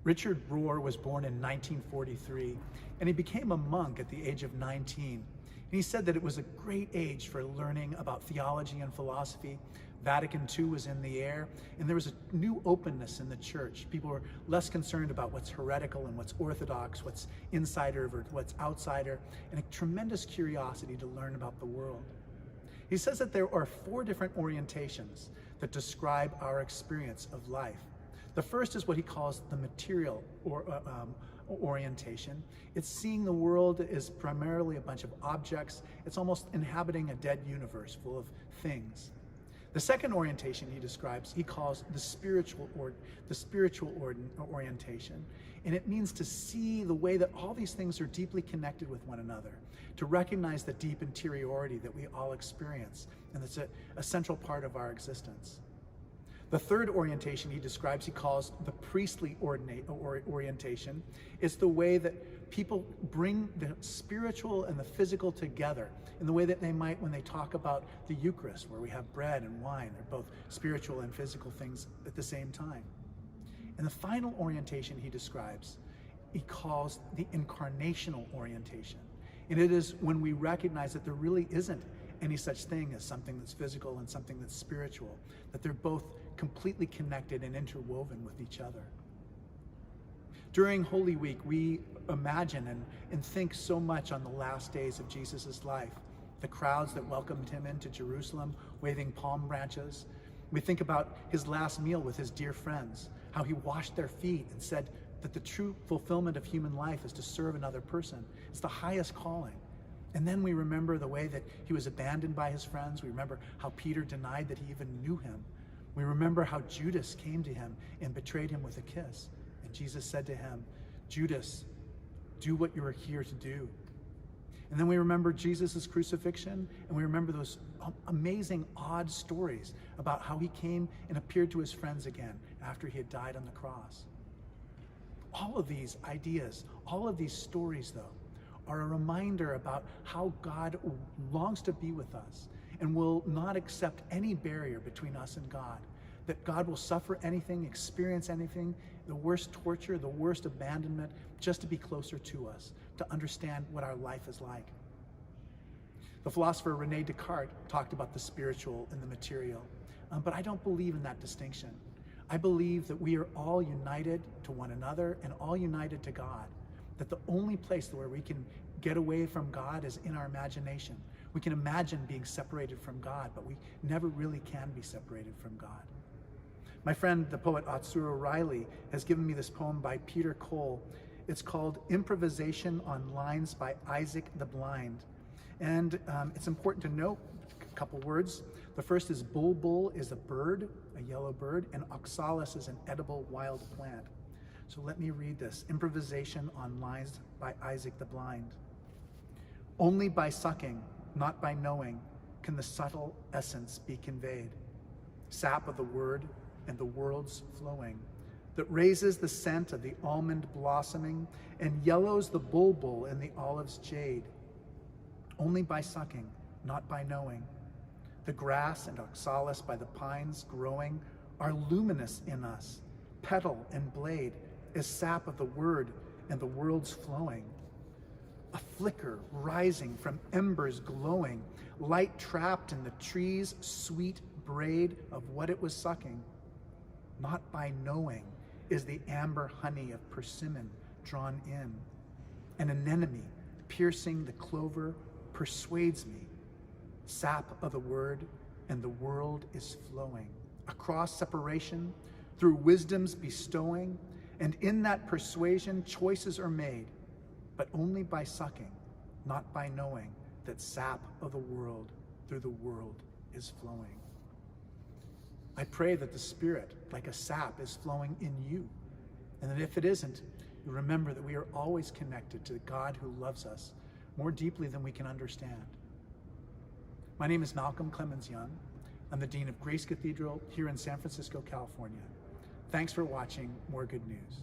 Richard Rohr was born in 1943, and he became a monk at the age of 19. And he said that it was a great age for learning about theology and philosophy. Vatican II was in the air, and there was a new openness in the church. People were less concerned about what's heretical and what's orthodox, what's insider or what's outsider, and a tremendous curiosity to learn about the world. He says that there are 4 different orientations that describe our experience of life. The first is what he calls the material orientation. It's seeing the world as primarily a bunch of objects. It's almost inhabiting a dead universe full of things. The second orientation he describes, he calls the spiritual orientation. And it means to see the way that all these things are deeply connected with one another, to recognize the deep interiority that we all experience, and that's a central part of our existence. The third orientation he describes, he calls the priestly orientation. It's the way that people bring the spiritual and the physical together in the way that they might when they talk about the Eucharist, where we have bread and wine. They're both spiritual and physical things at the same time. And the final orientation he describes, he calls the incarnational orientation. And it is when we recognize that there really isn't any such thing as something that's physical and something that's spiritual, that they're both completely connected and interwoven with each other. During Holy Week, we imagine and think so much on the last days of Jesus' life, the crowds that welcomed him into Jerusalem, waving palm branches. We think about his last meal with his dear friends, how he washed their feet and said that the true fulfillment of human life is to serve another person. It's the highest calling. And then we remember the way that he was abandoned by his friends. We remember how Peter denied that he even knew him. We remember how Judas came to him and betrayed him with a kiss. And Jesus said to him, "Judas, do what you are here to do." And then we remember Jesus' crucifixion, and we remember those amazing, odd stories about how he came and appeared to his friends again after he had died on the cross. All of these ideas, all of these stories, though, are a reminder about how God longs to be with us and will not accept any barrier between us and God. That God will suffer anything, experience anything, the worst torture, the worst abandonment, just to be closer to us, to understand what our life is like. The philosopher Rene Descartes talked about the spiritual and the material, but I don't believe in that distinction. I believe that we are all united to one another and all united to God. That the only place where we can get away from God is in our imagination. We can imagine being separated from God, but we never really can be separated from God. My friend, the poet Atsura Riley, has given me this poem by Peter Cole. It's called Improvisation on Lines by Isaac the Blind. And it's important to note a couple words. The first is bulbul is a bird, a yellow bird, and oxalis is an edible wild plant. So let me read this. Improvisation on Lines by Isaac the Blind. Only by sucking, not by knowing, can the subtle essence be conveyed. Sap of the word and the world's flowing, that raises the scent of the almond blossoming and yellows the bulbul in the olive's jade. Only by sucking, not by knowing. The grass and oxalis by the pines growing are luminous in us, petal and blade, is sap of the word and the world's flowing. A flicker rising from embers glowing, light trapped in the tree's sweet braid of what it was sucking. Not by knowing is the amber honey of persimmon drawn in. An anemone piercing the clover persuades me. Sap of the word and the world is flowing. Across separation, through wisdom's bestowing, and in that persuasion choices are made, but only by sucking, not by knowing that sap of the world through the world is flowing. I pray that the Spirit, like a sap, is flowing in you, and that if it isn't, you remember that we are always connected to the God who loves us more deeply than we can understand. My name is Malcolm Clemens Young. I'm the Dean of Grace Cathedral here in San Francisco, California. Thanks for watching More Good News.